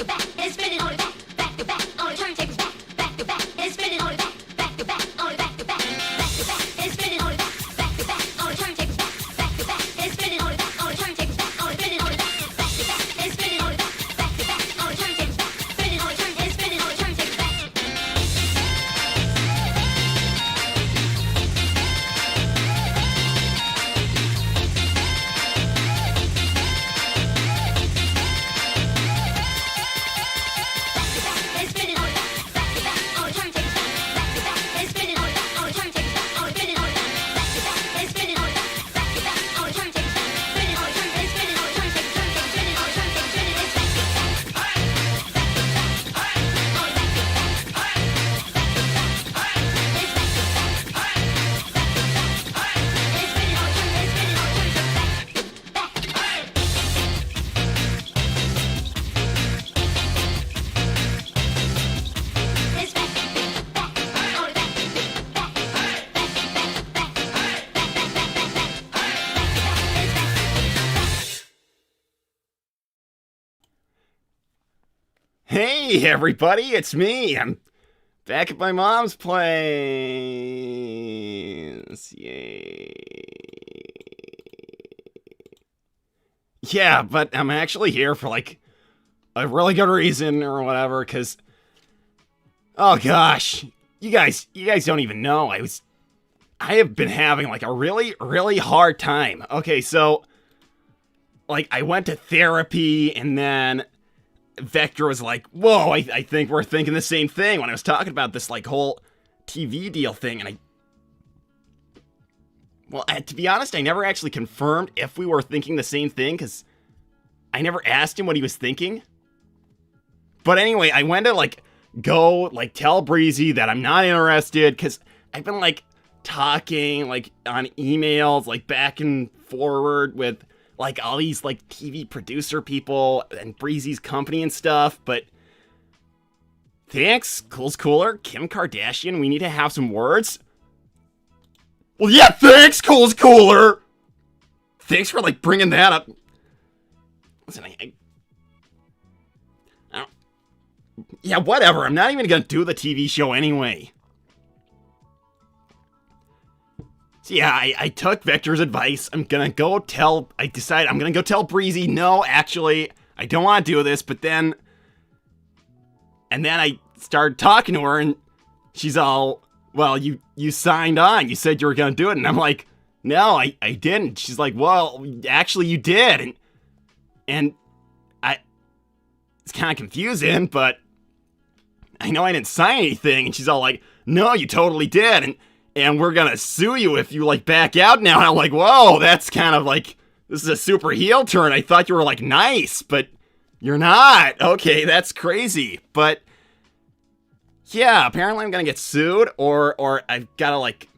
to back, and spin it on the back to back, on the turntables back to back, and spin it on the back to back, on the back to back, and spin it on the back to back, on the turntables back to back, and spin it on the back, on the turntables back, on the spin it on the back to back, and spin it on the back to back, on the turntables back, spin it on the turn, and spin it on the turntables back. Hey everybody, it's me. I'm back at my mom's place. Yay. Yeah, but I'm actually here for like a really good reason or whatever, cause oh gosh, you guys don't even know. I have been having like a really hard time. Okay, so like I went to therapy and then Vector was like, whoa, I think we're thinking the same thing when I was talking about this, like, whole TV deal thing, and to be honest, I never actually confirmed if we were thinking the same thing, because I never asked him what he was thinking. But anyway, I went to, like, go, like, tell Breezy that I'm not interested, because I've been, like, talking, like, on emails, like, back and forward with like all these like TV producer people and Breezy's company and stuff, but thanks, Cool's Cooler, Kim Kardashian, we need to have some words. Well, yeah, thanks, Cool's Cooler. Thanks for like bringing that up. Listen, I don't, yeah, whatever, I'm not even gonna do the TV show anyway. So yeah, I took Vector's advice. I decided I'm gonna go tell Breezy, no, actually, I don't want to do this, but then I started talking to her, and she's all, well, you signed on, you said you were gonna do it, and I'm like, no, I didn't. She's like, well, actually you did, and it's kind of confusing, but I know I didn't sign anything, and she's all like, no, you totally did, and we're gonna sue you if you, like, back out now. And I'm like, whoa, that's kind of like, this is a super heel turn. I thought you were, like, nice, but you're not. Okay, that's crazy. But, yeah, apparently I'm gonna get sued, or I've gotta, like,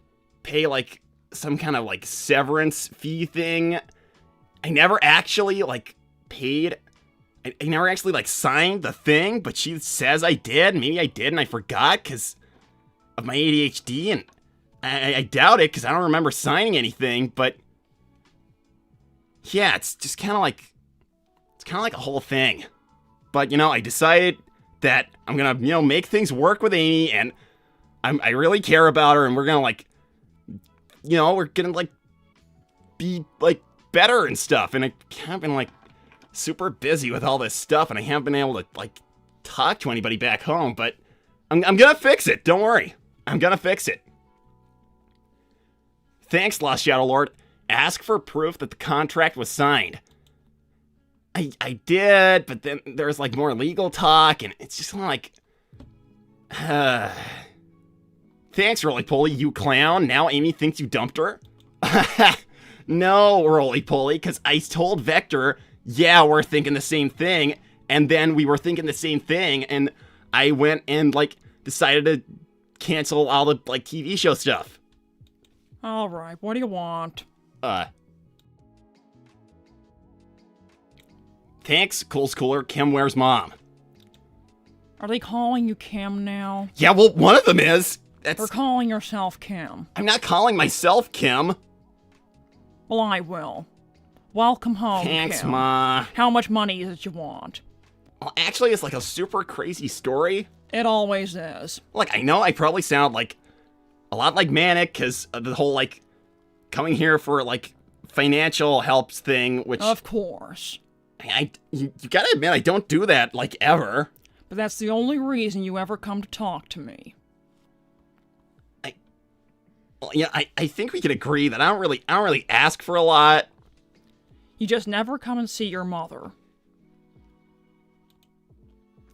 pay, like, some kind of, like, severance fee thing. I never actually, like, paid. I never actually, like, signed the thing, but she says I did. Maybe I did, and I forgot because of my ADHD, and I doubt it, because I don't remember signing anything, but yeah, it's just kind of like, a whole thing. But, you know, I decided that I'm gonna, you know, make things work with Amy, and I really care about her, and we're gonna, like, you know, we're gonna, like, be, like, better and stuff, and I have been, like, super busy with all this stuff, and I haven't been able to, like, talk to anybody back home, but I'm gonna fix it, don't worry. I'm gonna fix it. Thanks, Lost Shadow Lord. Ask for proof that the contract was signed. I did, but then there's like more legal talk, and it's just like, thanks, Roly-Poly, you clown. Now Amy thinks you dumped her? No, Roly-Poly, because I told Vector, yeah, we're thinking the same thing, and then we were thinking the same thing, and I went and, like, decided to cancel all the, like, TV show stuff. Alright, what do you want? Thanks, Cool's Cooler, Kim Ware's mom. Are they calling you Kim now? Yeah, well, one of them is. Or calling yourself Kim? I'm not calling myself Kim. Well, I will. Welcome home, Thanks, Kim. Ma. How much money did you want? Well, actually, it's like a super crazy story. It always is. Like, I know I probably sound like a lot like Manic, because the whole, like, coming here for, like, financial helps thing, which... Of course. You gotta admit, I don't do that, like, ever. But that's the only reason you ever come to talk to me. Well, yeah, I think we could agree that I don't really ask for a lot. You just never come and see your mother.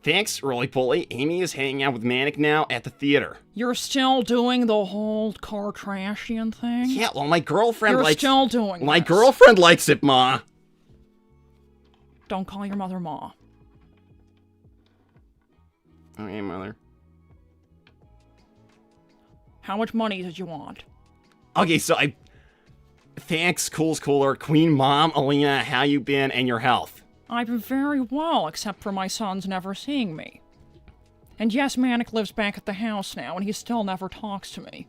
Thanks, Roly Poly. Amy is hanging out with Manic now at the theater. You're still doing the whole Kardashian thing? Yeah, well, my girlfriend You're likes... still doing My this. girlfriend likes it, Ma. Don't call your mother Ma. Okay, Mother. How much money did you want? Okay, so Thanks, Cool's Cooler, Queen Mom, Aleena, how you been, and your health? I've been very well, except for my son's never seeing me. And yes, Manic lives back at the house now, and he still never talks to me.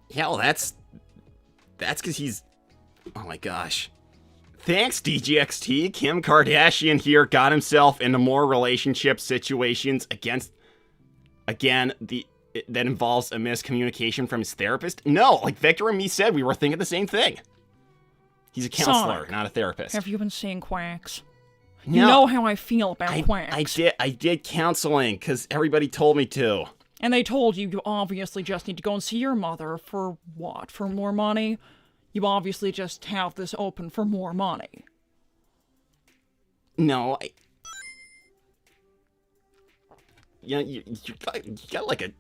Yeah, well, that's because he's... Oh my gosh. Thanks, DGXT. Kim Kardashian here got himself into more relationship situations again, that involves a miscommunication from his therapist. No, like Victor and me said, we were thinking the same thing. He's a counselor, Sonic, not a therapist. have you been seeing quacks? No, You know how I feel about quacks. I did counseling, because everybody told me to. And they told you you obviously just need to go and see your mother for what? For more money? You obviously just have this open for more money. No, you got like a...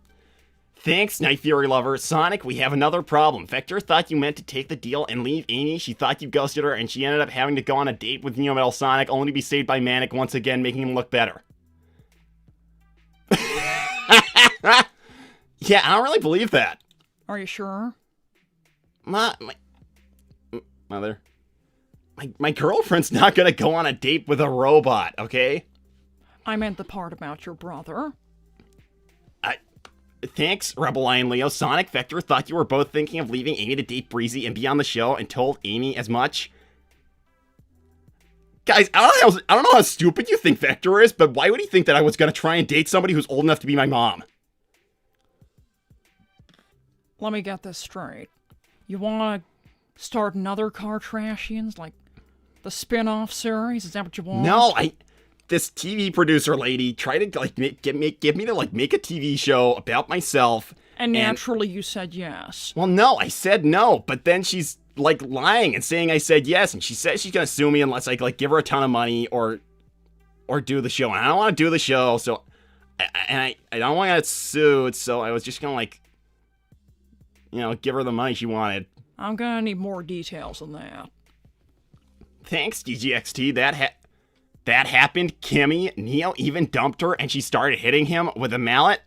Thanks, Night Fury Lover. Sonic, we have another problem. Vector thought you meant to take the deal and leave Amy. She thought you ghosted her, and she ended up having to go on a date with Neo Metal Sonic, only to be saved by Manic once again, making him look better. Yeah, I don't really believe that. Are you sure? Mother. My girlfriend's not gonna go on a date with a robot, okay? I meant the part about your brother. Thanks, Rebel Lion Leo. Sonic, Vector thought you were both thinking of leaving Amy to date Breezy and be on the show, and told Amy as much. Guys, I don't know how stupid you think Vector is, but why would he think that I was gonna try and date somebody who's old enough to be my mom? Let me get this straight. You want to start another Kardashians, like the spin-off series? Is that what you want? No, this TV producer lady tried to like give me to like make a TV show about myself. And naturally you said yes. Well, no, I said no, but then she's like lying and saying I said yes, and she says she's gonna sue me unless I like give her a ton of money or do the show. And I don't want to do the show, so I don't want to get sued. So I was just gonna like, give her the money she wanted. I'm gonna need more details than that. Thanks, DGXT. That happened. Kimmy, Neo even dumped her, and she started hitting him with a mallet.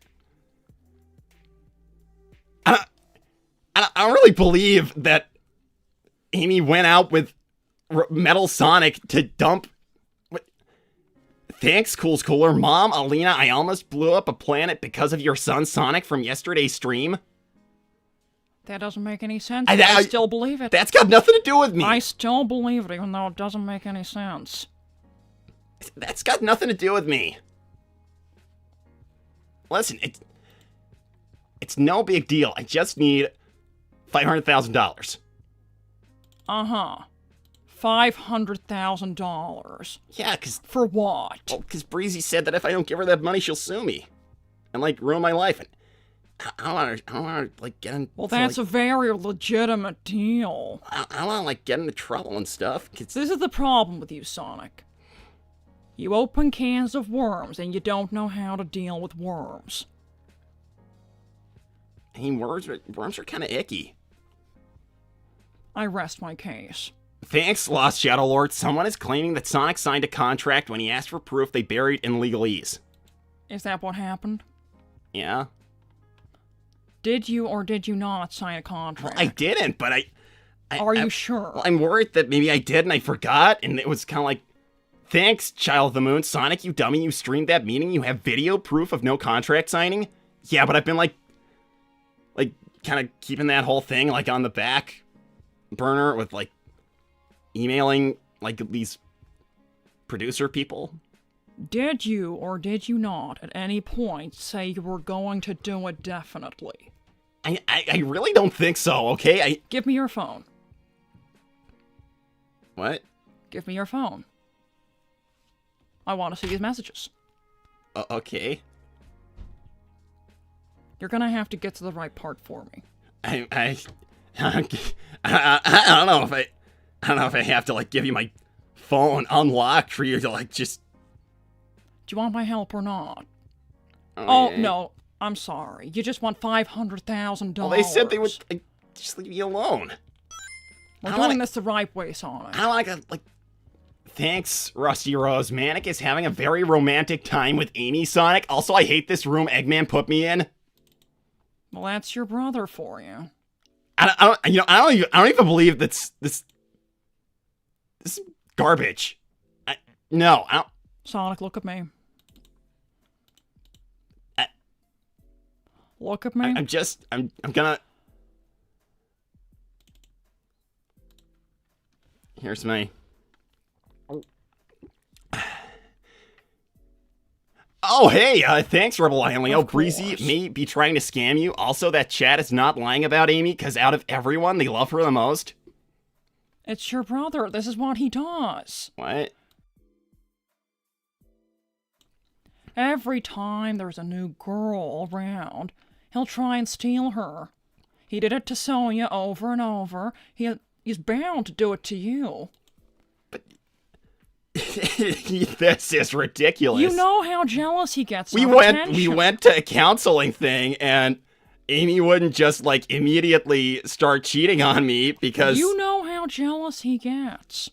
I don't really believe that Amy went out with Metal Sonic to dump... Thanks, Cool's Cooler. Mom, Aleena, I almost blew up a planet because of your son Sonic from yesterday's stream. That doesn't make any sense. I still believe it. That's got nothing to do with me. I still believe it, even though it doesn't make any sense. That's got nothing to do with me. Listen, it's no big deal. I just need $500,000. Uh-huh. $500,000. Yeah, because... For what? Well, because Breezy said that if I don't give her that money, she'll sue me. And, like, ruin my life. And I don't want to, like, get in... Well, that's a very legitimate deal. I don't want to, like, get into trouble and stuff. This is the problem with you, Sonic. You open cans of worms, and you don't know how to deal with worms. I mean, worms are kind of icky. I rest my case. Thanks, Lost Shadow Lord. Someone is claiming that Sonic signed a contract when he asked for proof they buried in legalese. Is that what happened? Yeah. Did you or did you not sign a contract? Well, I didn't, but Are you sure? Well, I'm worried that maybe I did and I forgot, and it was kind of like, thanks, Child of the Moon. Sonic, you dummy, you streamed that meeting, you have video proof of no contract signing? Yeah, but I've been like kind of keeping that whole thing, like, on the back burner with, like, emailing, like, these producer people. Did you or did you not at any point say you were going to do it definitely? I really don't think so, okay? Give me your phone. What? Give me your phone. I want to see these messages. Okay. You're gonna have to get to the right part for me. I don't know if I have to like give you my phone unlocked for you to like just. Do you want my help or not? Oh, no. I'm sorry. You just want $500,000. Well, they said they would like, just leave you alone. We're doing this the right way, Sonic. I don't like a, like. Thanks, Rusty Rose. Manic is having a very romantic time with Amy, Sonic. Also, I hate this room Eggman put me in. Well, that's your brother for you. I don't even believe this is garbage. No, I don't. Sonic, look at me. Look at me. I'm gonna. Here's my. Oh, hey, thanks, Rebel Lion Leo. Breezy may be trying to scam you. Also, that chat is not lying about Amy, because out of everyone, they love her the most. It's your brother. This is what he does. What? Every time there's a new girl around, he'll try and steal her. He did it to Sonia over and over. He's bound to do it to you. This is ridiculous. You know how jealous he gets. We went to a counseling thing, and Amy wouldn't just like immediately start cheating on me because you know how jealous he gets.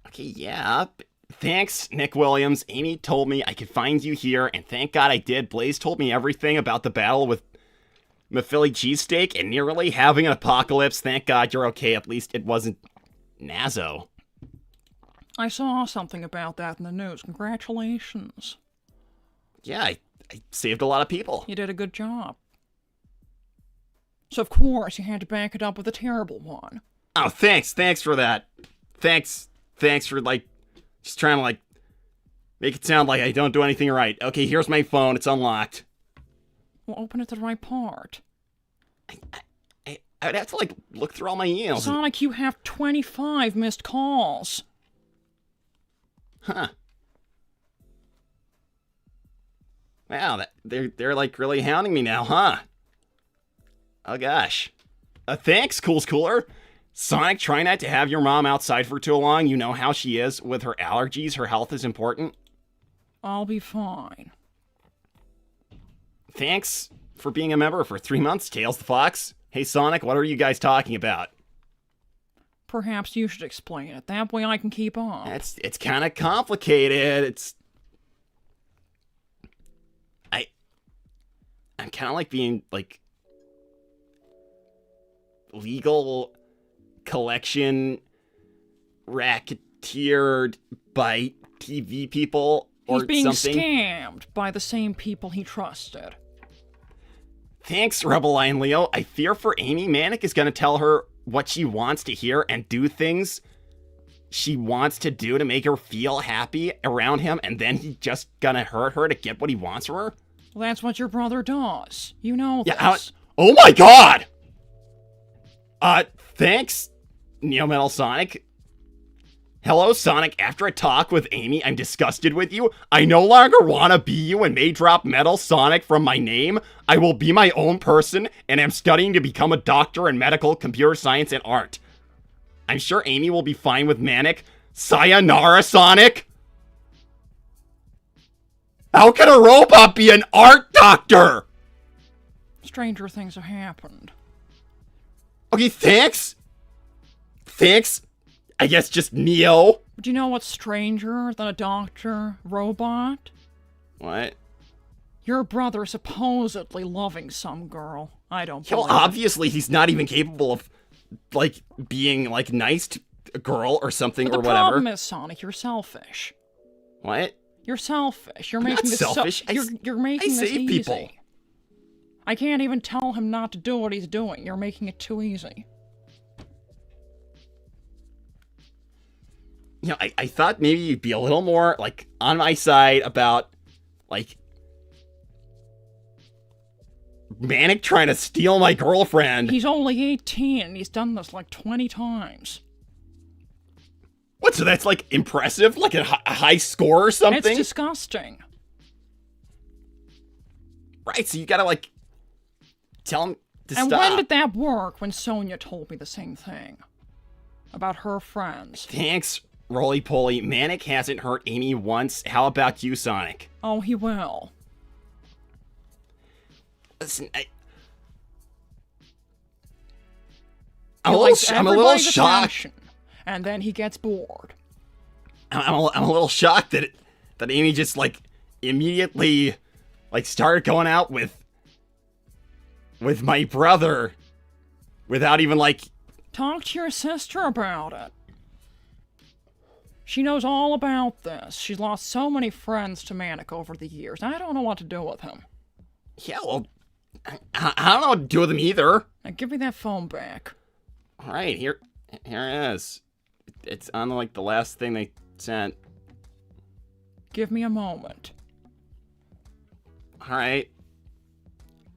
Okay, yeah. Thanks, Nick Williams. Amy told me I could find you here, and thank God I did. Blaze told me everything about the battle with my Philly cheesesteak and nearly having an apocalypse. Thank God you're okay. At least it wasn't Nazo. I saw something about that in the news. Congratulations. Yeah, I saved a lot of people. You did a good job. So of course you had to back it up with a terrible one. Oh, thanks for that. Thanks for like just trying to like make it sound like I don't do anything right. Okay, here's my phone. It's unlocked. Well, open it to the right part. I would have to like look through all my emails. Sonic, you have 25 missed calls. Huh. Wow, they're like really hounding me now, huh? Oh gosh. Thanks, Cool's Cooler. Sonic, try not to have your mom outside for too long. You know how she is with her allergies. Her health is important. I'll be fine. Thanks for being a member for 3 months, Tails the Fox. Hey Sonic, what are you guys talking about? Perhaps you should explain it. That way I can keep on. It's kind of complicated. I'm kind of like being like legal collection racketeered by TV people or He's being something. scammed by the same people he trusted. Thanks, Rebel Lion Leo. I fear for Amy. Manic is going to tell her what she wants to hear and do things she wants to do to make her feel happy around him, and then he's just gonna hurt her to get what he wants from her? Well, that's what your brother does. You know this. Yeah, oh my god! Thanks, Neo Metal Sonic. Hello, Sonic. After a talk with Amy, I'm disgusted with you. I no longer want to be you and may drop Metal Sonic from my name. I will be my own person, and am studying to become a doctor in medical, computer science, and art. I'm sure Amy will be fine with Manic. Sayonara, Sonic! How can a robot be an art doctor? Stranger things have happened. Okay, thanks. Thanks. I guess just Neo. But you know what's stranger than a doctor robot? What? Your brother supposedly loving some girl. I don't Well, believe it. obviously he's not even capable of, like, being, like, nice to a girl or something But or the whatever. problem is, Sonic, you're selfish. What? You're selfish. You're I'm making not this selfish. you're making this save easy. people. I can't even tell him not to do what he's doing. You're making it too easy. you know, I thought maybe you'd be a little more, like, on my side about, like, Manic trying to steal my girlfriend. He's only 18 and he's done this like 20 times. What, so that's, like, impressive? Like a high score or something? It's disgusting. Right, so you gotta, like, tell him to And stop. when did that work? When Sonia told me the same thing. About her friends. Thanks, Roly-Poly. Manic hasn't hurt Amy once. How about you, Sonic? Oh, he will. Listen, He I'm a likes little everybody's shocked. attention, and then he gets bored. I'm a little shocked that Amy just, like, immediately, like, started going out with my brother without even, like... Talk to your sister about it. She knows all about this. She's lost so many friends to Manic over the years. I don't know what to do with him. Yeah, well, I don't know what to do with him either. Now give me that phone back. All right, here it is. It's on, like, the last thing they sent. Give me a moment. All right.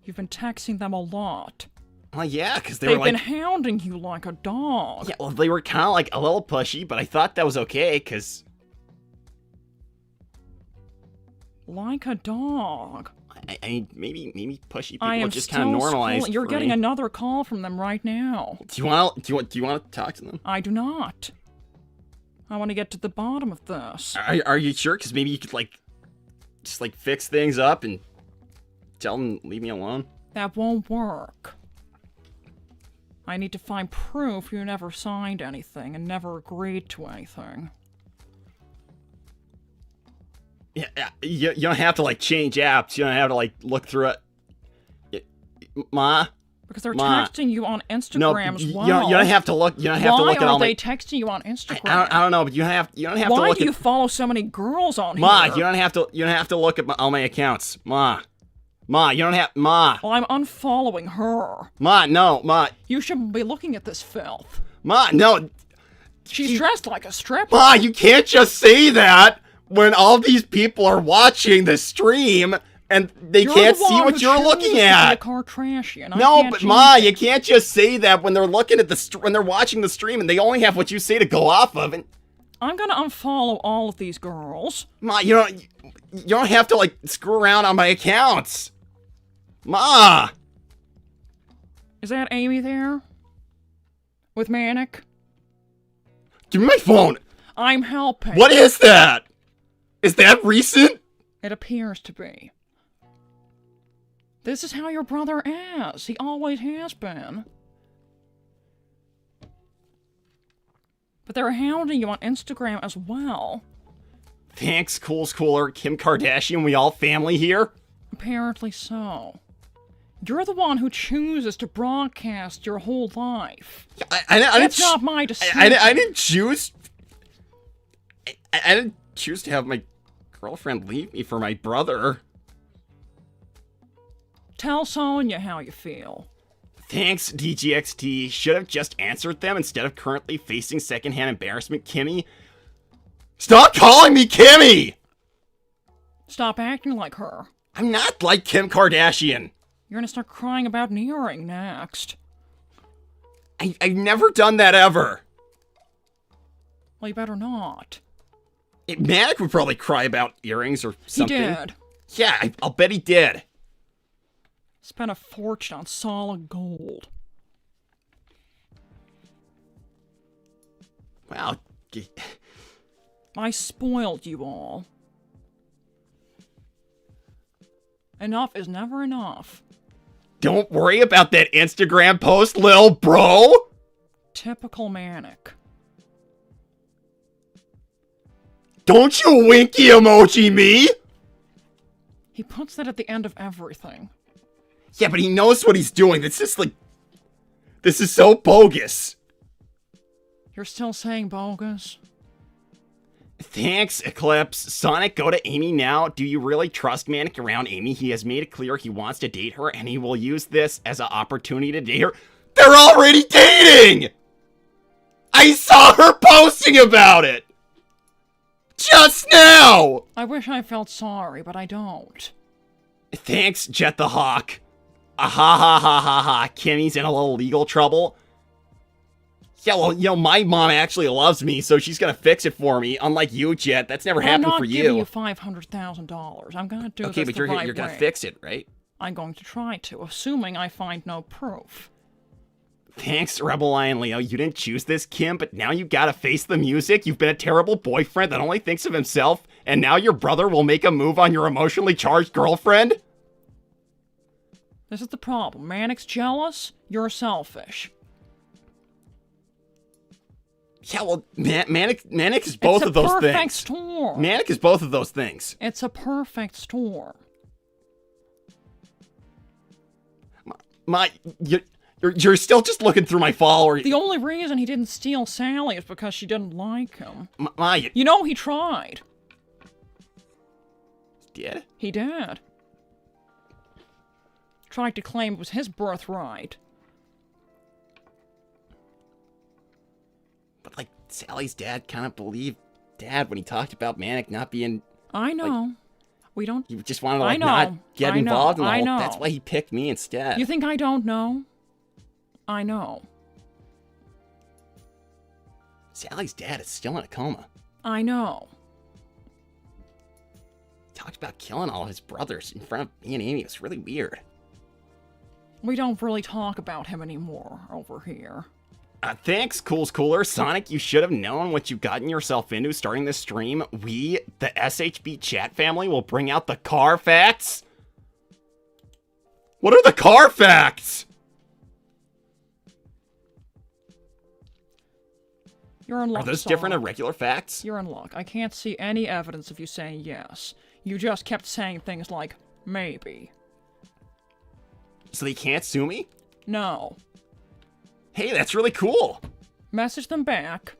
You've been texting them a lot. Well, yeah, because They've were, been like... hounding you like a dog. Yeah, well, they were kind of, like, a little pushy, but I thought that was okay, because... Like a dog. I mean, maybe pushy people I am just still kind of normalized. scrolling. You're for getting me. another call from them right now. Do you want to talk to them? I do not. I want to get to the bottom of this. Are you sure? Because maybe you could, like, just, like, fix things up and tell them leave me alone. That won't work. I need to find proof you never signed anything and never agreed to anything. Yeah, you don't have to, like, change apps. You don't have to, like, look through it. Ma? Because they're Ma. texting you on Instagram No, as you well. don't have to look. You don't have to look at all Why are my... they texting you on Instagram? I don't know, but you don't have to Why look do you at... follow so many girls on Ma, here? you don't have to look at all my accounts. Ma, you don't have... Ma. Well, I'm unfollowing her. Ma, no, Ma. You shouldn't be looking at this filth. Ma, no. She's dressed like a stripper. Ma, you can't just say that when all these people are watching the stream and they You're can't the see one what who you're chooses looking to be a at. car trashy, and I No, can't but change Ma, it. you can't just say that when they're looking at when they're watching the stream and they only have what you say to go off of. And I'm gonna unfollow all of these girls. Ma, you don't have to, like, screw around on my accounts. Ma. Is that Amy there? With Manic? Give me my phone. I'm helping. What is that? Is that recent? It appears to be. This is how your brother is. He always has been. But they're hounding you on Instagram as well. Thanks, Cool's Cooler, Kim Kardashian, we all family here? Apparently so. You're the one who chooses to broadcast your whole life. I didn't It's not my decision. I didn't choose... I didn't choose to have my girlfriend leave me for my brother. Tell Sonia how you feel. Thanks, DGXT. Should have just answered them instead of currently facing secondhand embarrassment, Kimmy. Stop calling me Kimmy! Stop acting like her. I'm not like Kim Kardashian. You're gonna start crying about an earring next. I've never done that ever. Well, you better not. Manic would probably cry about earrings or something. He did. Yeah, I'll bet he did. Spent a fortune on solid gold. Wow. I spoiled you all. Enough is never enough. Don't worry about that Instagram post, lil bro. Typical Manic. Don't you winky emoji me. He puts that at the end of everything. Yeah, but he knows what he's doing. This is so bogus. You're still saying bogus? Thanks, Eclipse. Sonic, go to Amy now. Do you really trust Manic around Amy? He has made it clear he wants to date her, and he will use this as an opportunity to date her. They're already dating! I saw her posting about it! just now! I wish I felt sorry, but I don't. Thanks, Jet the Hawk. Ah ha ha ha ha ha. Kimmy's in a little legal trouble. Yeah, well, my mom actually loves me, so she's gonna fix it for me. Unlike you, Jet. That's never happened for you. I'm not giving you $500,000. I'm gonna do Okay, this but the right you're gonna way. fix it, right? I'm going to try to, assuming I find no proof. Thanks, Rebel Lion Leo. You didn't choose this, Kim, but now you gotta face the music. You've been a terrible boyfriend that only thinks of himself, and now your brother will make a move on your emotionally charged girlfriend? This is the problem. Manic's jealous, you're selfish. Yeah, well, Manic is both of those It's a perfect things. storm. Manic is both of those things. It's a perfect storm. You're still just looking through my follower. The only reason he didn't steal Sally is because she didn't like him. My, You know, he tried. did? He did. Tried to claim it was his birthright. But, like, Sally's dad kind of believed Dad when he talked about Manic not being... I know. We don't... He just wanted to, I like, know. not get I know. involved in the I whole... know. That's why he picked me instead. You think I don't know? I know. Sally's dad is still in a coma. I know. He talked about killing all of his brothers in front of me and Amy. It was really weird. We don't really talk about him anymore over here. Thanks, Cool's Cooler. Sonic, you should have known what you've gotten yourself into starting this stream. We, the SHB chat family, will bring out the car facts. What are the car facts? You're in luck, Are those Sonic. different than regular facts? You're in luck. I can't see any evidence of you saying yes. You just kept saying things like, maybe. So they can't sue me? No. Hey, that's really cool. Message them back.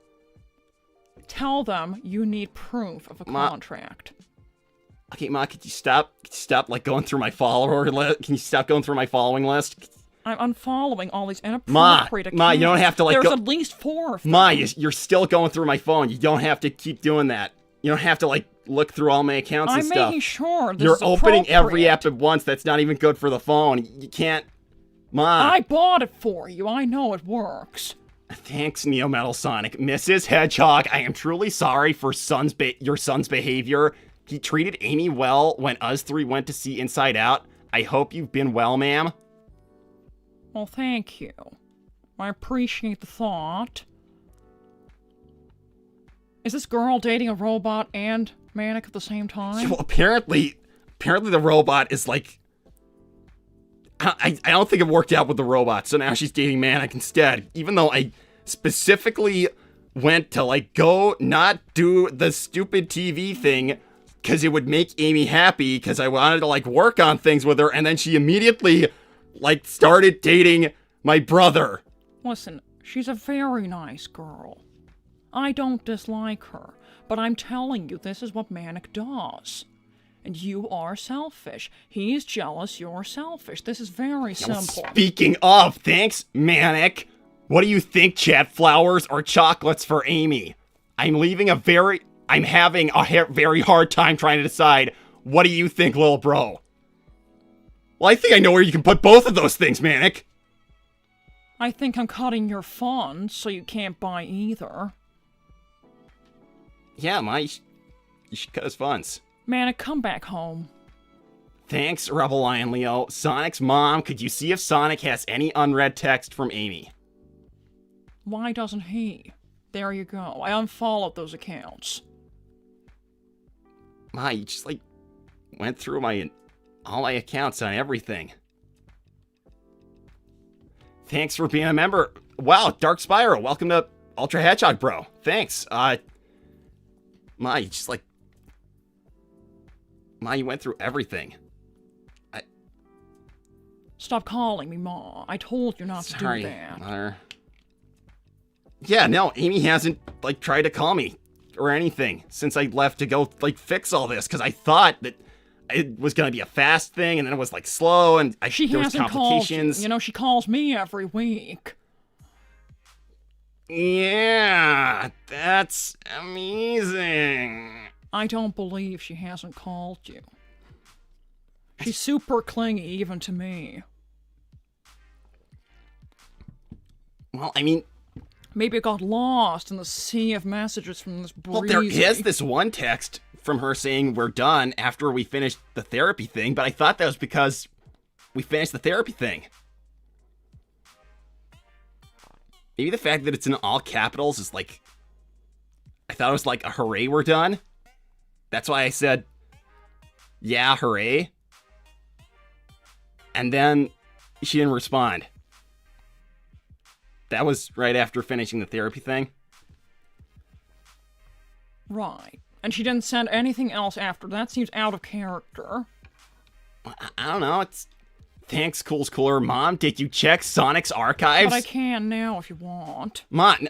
Tell them you need proof of a Ma- contract. Okay, Ma, could you stop, like, going through my follower list? Can you stop going through my following list? I'm unfollowing all these Ma, inappropriate accounts. Ma, you don't have to, like, There's go... at least 4 of them. Ma, you're still going through my phone. You don't have to keep doing that. You don't have to, like, look through all my accounts and I'm stuff. making sure this You're is opening every appropriate. app at once. That's not even good for the phone. You can't... Ma. I bought it for you. I know it works. Thanks, Neo Metal Sonic. Mrs. Hedgehog, I am truly sorry for your son's behavior. He treated Amy well when us 3 went to see Inside Out. I hope you've been well, ma'am. Well, thank you. I appreciate the thought. Is this girl dating a robot and Manic at the same time? Well, apparently the robot is like... I don't think it worked out with the robot, so now she's dating Manic instead. Even though I specifically went to, like, go not do the stupid TV thing because it would make Amy happy because I wanted to, like, work on things with her, and then she immediately, like, started dating my brother. Listen, she's a very nice girl. I don't dislike her, but I'm telling you, this is what Manic does. And you are selfish. He's jealous, you're selfish. This is very Well, simple. speaking of, thanks, Manic. What do you think, Chat? Flowers or chocolates for Amy? I'm having a very hard time trying to decide. What do you think, little bro? Well, I think I know where you can put both of those things, Manic. I think I'm cutting your funds, so you can't buy either. Yeah, you should cut his funds. Manic, come back home. Thanks, Rebel Lion Leo. Sonic's mom, could you see if Sonic has any unread text from Amy? Why doesn't he? There you go. I unfollowed those accounts. Ma, you just, like, went through all my accounts on everything. Thanks for being a member. Wow, Dark Spiral, welcome to Ultra Hedgehog, bro. Thanks. Ma, you just, like... Ma, you went through everything. Stop calling me Ma. I told you not to do Sorry, that. Mother. Yeah, no, Amy hasn't, like, tried to call me or anything since I left to go, like, fix all this, because I thought that it was going to be a fast thing, and then it was, like, slow, and She there was hasn't called you. complications. You know, she calls me every week. Yeah, that's amazing. I don't believe she hasn't called you. She's super clingy even to me. Well, I mean, Maybe it got lost in the sea of messages from this Breezy. well, there is this one text from her saying we're done after we finished the therapy thing, but I thought that was because we finished the therapy thing. Maybe the fact that it's in all capitals is like, I thought it was like a hooray, we're done. That's why I said, yeah, hooray. And then she didn't respond. That was right after finishing the therapy thing. Right. And she didn't send anything else after. That seems out of character. I don't know, it's... Thanks, Cool's Cooler. Mom, did you check Sonic's archives? But I can now if you want. Mom,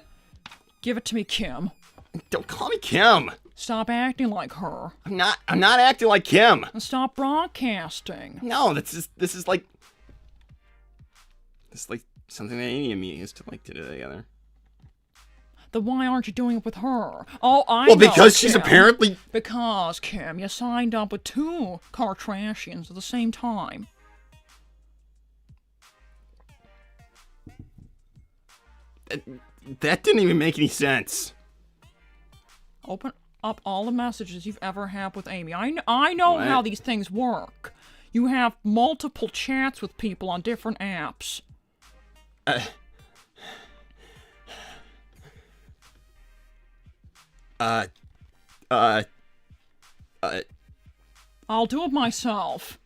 Give it to me, Kim. don't call me Kim. Stop acting like her. I'm not acting like Kim. And stop broadcasting. No, this is like something that any of me used to like to do together. Then why aren't you doing it with her? Oh, I know, Well, because she's Kim. apparently... Because, Kim, you signed up with 2 car trashians at the same time. That didn't even make any sense. Open up all the messages you've ever had with Amy. I know What? how these things work. You have multiple chats with people on different apps. I'll do it myself.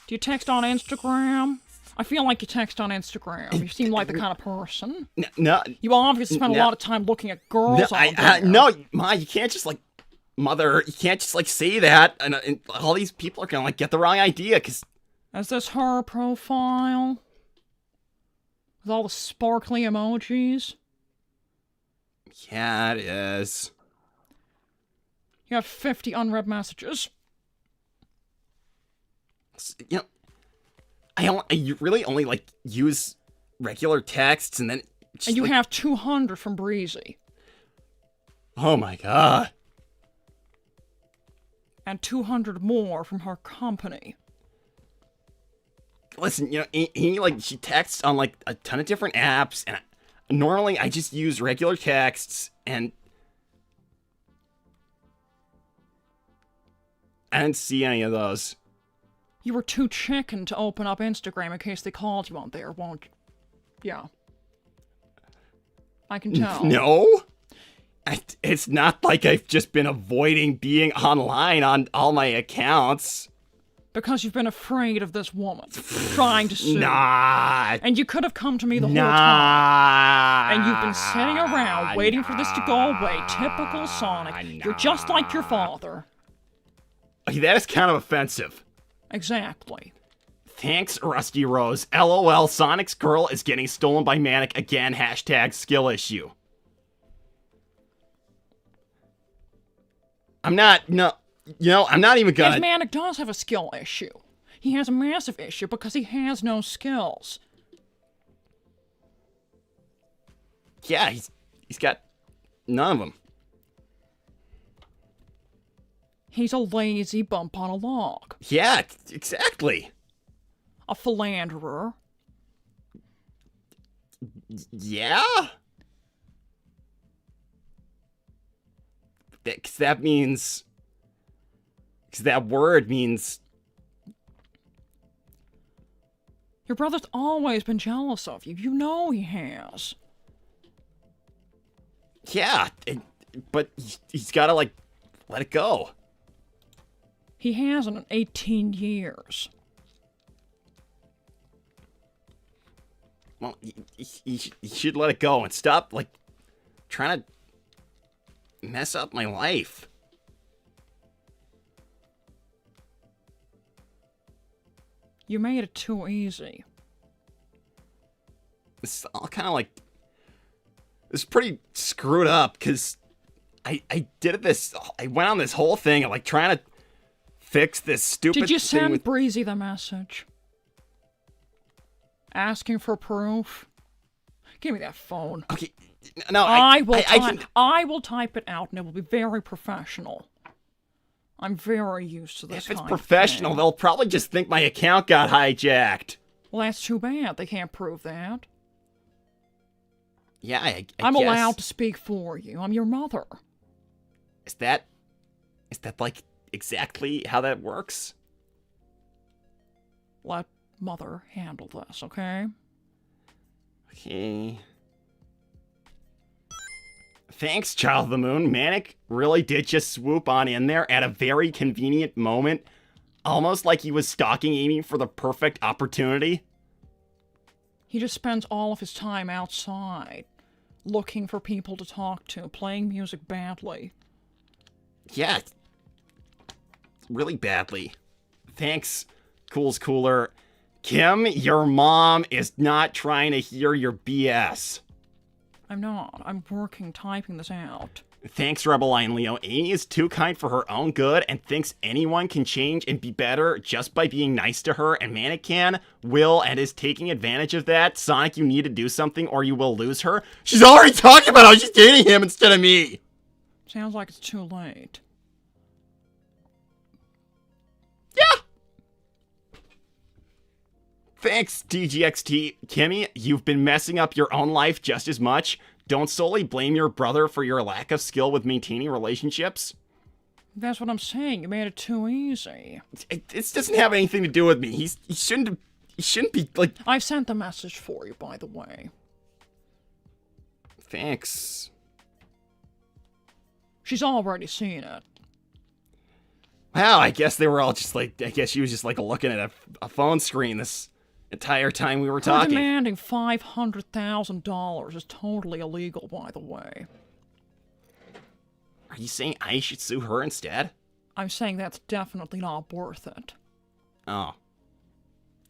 Do you text on Instagram? I feel like you text on Instagram. You seem like the kind of person. No, You obviously spend a No. lot of time looking at girls no, all day. no, Ma, you can't just like, Mother, you can't just like say that, and all these people are gonna like get the wrong idea, cause Is this her profile? With all the sparkly emojis? yeah, it is. You have 50 unread messages. You know, I really only like use regular texts, and then just, And you like, have 200 from Breezy. oh my god. And 200 more from her company. Listen, you know, she texts on like a ton of different apps, and normally I just use regular texts, and I didn't see any of those. You were too chicken to open up Instagram in case they called you on there, won't you? Yeah. I can tell. No? It's not like I've just been avoiding being online on all my accounts. Because you've been afraid of this woman trying to sue. Nah. And you could have come to me the whole time. Nah. And you've been sitting around waiting for this to go away. Typical Sonic. You're just like your father. Okay, that is kind of offensive. Exactly. Thanks, Rusty Rose. LOL, Sonic's girl is getting stolen by Manic again. Hashtag skill issue. I'm not even Yes, gonna... Manic does have a skill issue. He has a massive issue because he has no skills. Yeah, he's got none of them. He's a lazy bump on a log. Yeah, exactly. A philanderer. Yeah? Because that means... Because that word means... Your brother's always been jealous of you. You know he has. Yeah, but he's gotta, like, let it go. He hasn't in 18 years. Well, he should let it go and stop, like, trying to mess up my life. You made it too easy. It's all kind of like... It's pretty screwed up, because I did this... I went on this whole thing of, like, trying to fix this stupid Did you thing send with... Breezy the message? Asking for proof? Give me that phone. Okay, no, I can... will type it out, and it will be very professional. I'm very used to this. If it's kind professional, of thing. they'll probably just think my account got hijacked. Well, that's too bad. They can't prove that. Yeah, I I'm guess. allowed to speak for you. I'm your mother. Is that like exactly how that works? Let mother handle this, okay? Okay. Thanks, Child of the Moon. Manic really did just swoop on in there at a very convenient moment, almost like he was stalking Amy for the perfect opportunity. He just spends all of his time outside, looking for people to talk to, playing music badly. Yeah. Really badly. Thanks, Cool's Cooler. Kim, your mom is not trying to hear your BS. I'm not. I'm working typing this out. Thanks, Rebel Lion Leo. Amy is too kind for her own good and thinks anyone can change and be better just by being nice to her, and Manic can, will, and is taking advantage of that. Sonic, you need to do something or you will lose her. She's already talking about how she's dating him instead of me. Sounds like it's too late. Yeah. Thanks, DGXT. Kimmy, you've been messing up your own life just as much. Don't solely blame your brother for your lack of skill with maintaining relationships. That's what I'm saying. You made it too easy. This doesn't have anything to do with me. He shouldn't be like... I've sent the message for you, by the way. Thanks. She's already seen it. Wow, I guess they were all just like... I guess she was just like looking at a phone screen this entire time we were Her talking. demanding $500,000 is totally illegal, by the way. Are you saying I should sue her instead? I'm saying that's definitely not worth it. Oh.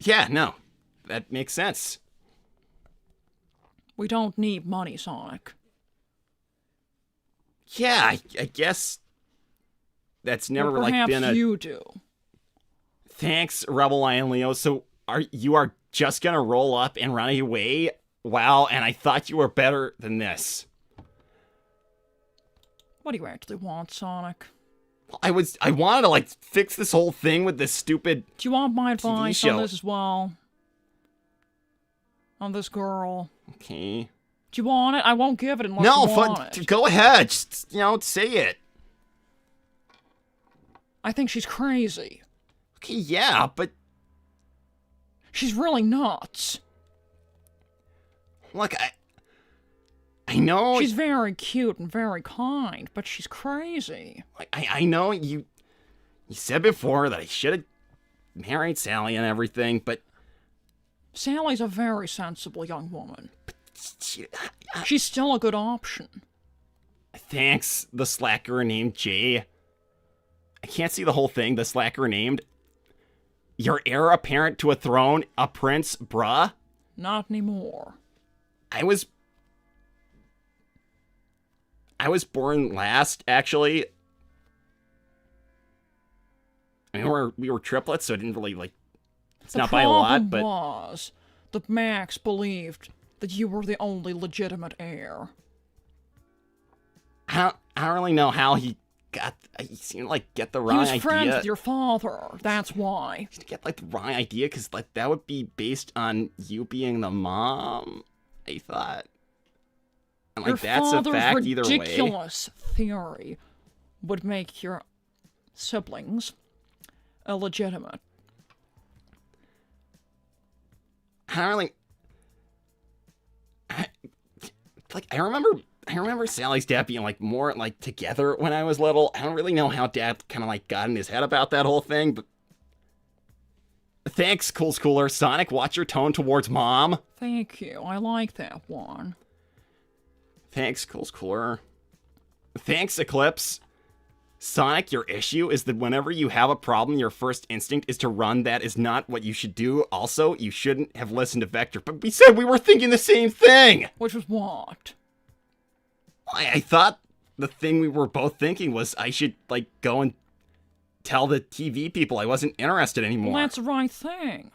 Yeah, no. That makes sense. We don't need money, Sonic. Yeah, I guess that's never Or like been a... perhaps you do. Thanks, Rebel Lion Leo. So you are just gonna roll up and run away? Wow, and I thought you were better than this. What do you actually want, Sonic? I wanted to like fix this whole thing with this stupid... Do you want my advice show. on this as well? On this girl? Okay. Do you want it? I won't give it unless No, you want it. go ahead. Just, say it. I think she's crazy. Okay, yeah, but... She's really nuts. Look, I know... She's very cute and very kind, but she's crazy. I know you said before that I should have married Sally and everything, but... Sally's a very sensible young woman. She, She's still a good option. Thanks, the slacker named Jay. I can't see the whole thing. The slacker named... Your heir apparent to a throne, a prince, bruh? Not anymore. I was born last, actually. I mean, we were triplets, so it didn't really, like... It's not by a lot, but... The problem was that Max believed that you were the only legitimate heir. I don't really know how he seemed to, like, get the wrong idea. He was friends with your father, that's why. To get, like, the wrong idea, because, like, that would be based on you being the mom, I thought. And, like, Your that's a fact either way. Your father's ridiculous theory would make your siblings illegitimate. I don't really... I remember Sally's dad being, like, more, like, together when I was little. I don't really know how Dad kind of, like, got in his head about that whole thing, but... Thanks, Cool's Cooler. Sonic, watch your tone towards Mom. Thank you. I like that one. Thanks, Cool's Cooler. Thanks, Eclipse. Sonic, your issue is that whenever you have a problem, your first instinct is to run. That is not what you should do. Also, you shouldn't have listened to Vector. But we said we were thinking the same thing! Which was what? I thought the thing we were both thinking was I should, like, go and tell the TV people I wasn't interested anymore. Well, that's the right thing.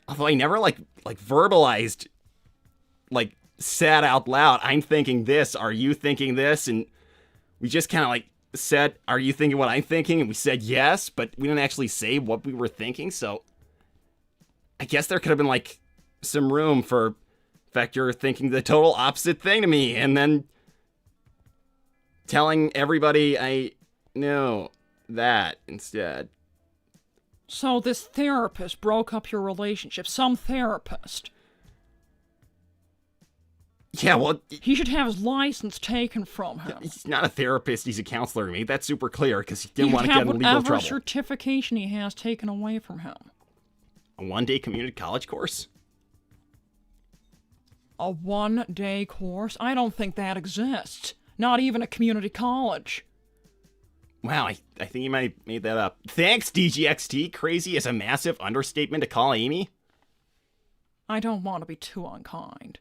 Although I never, like verbalized, like, said out loud, I'm thinking this, are you thinking this? And we just kind of like said, are you thinking what I'm thinking? And we said yes, but we didn't actually say what we were thinking. So I guess there could have been like some room for the fact you're thinking the total opposite thing to me. And then telling everybody I know that instead. So this therapist broke up your relationship. Some therapist. Yeah, well, He should have his license taken from him. he's not a therapist, he's a counselor to me. That's super clear because he didn't He want should to have get in legal whatever trouble. certification he has taken away from him. A one-day community college course? A one-day course? I don't think that exists. Not even a community college. Wow, I think you might have made that up. Thanks, DGXT. Crazy is a massive understatement to call Amy. I don't want to be too unkind.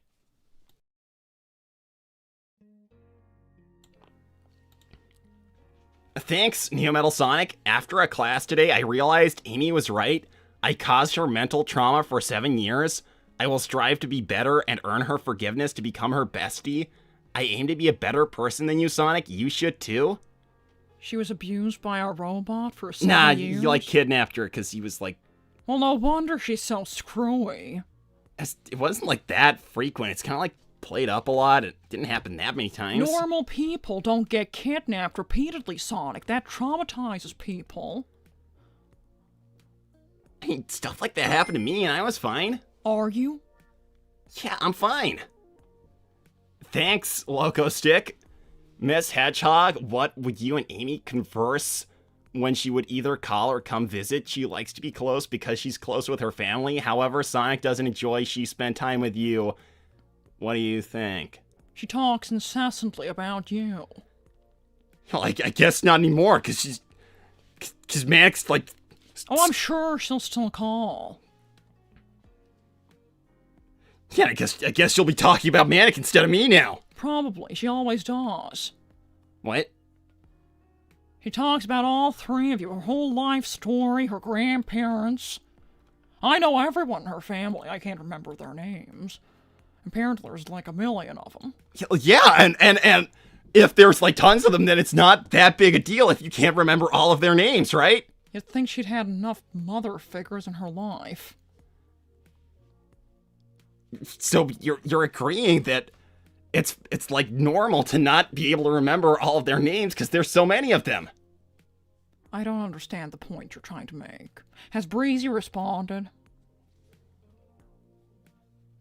Thanks, Neometal Sonic. After a class today, I realized Amy was right. I caused her mental trauma for 7 years. I will strive to be better and earn her forgiveness to become her bestie. I aim to be a better person than you, Sonic. You should too. She was abused by a robot for 7 years? You like kidnapped her because he was like... Well, no wonder she's so screwy. It wasn't like that frequent. It's kind of like played up a lot. It didn't happen that many times. Normal people don't get kidnapped repeatedly, Sonic. That traumatizes people. I mean, stuff like that happened to me and I was fine. Are you? Yeah, I'm fine. Thanks, Loco Stick. Miss Hedgehog, what would you and Amy converse when she would either call or come visit? She likes to be close because she's close with her family. However, Sonic doesn't enjoy she spend time with you. What do you think? She talks incessantly about you. Well, I guess not anymore, because Manic's like... Oh, I'm sure she'll still call. Yeah, I guess you'll be talking about Manic instead of me now. Probably. She always does. What? She talks about all three of you, her whole life story, her grandparents. I know everyone in her family. I can't remember their names. Apparently there's like 1 million of them. Yeah, and if there's like tons of them, then it's not that big a deal if you can't remember all of their names, right? You'd think she'd had enough mother figures in her life. So you're agreeing that it's like normal to not be able to remember all of their names because there's so many of them. I don't understand the point you're trying to make. Has Breezy responded?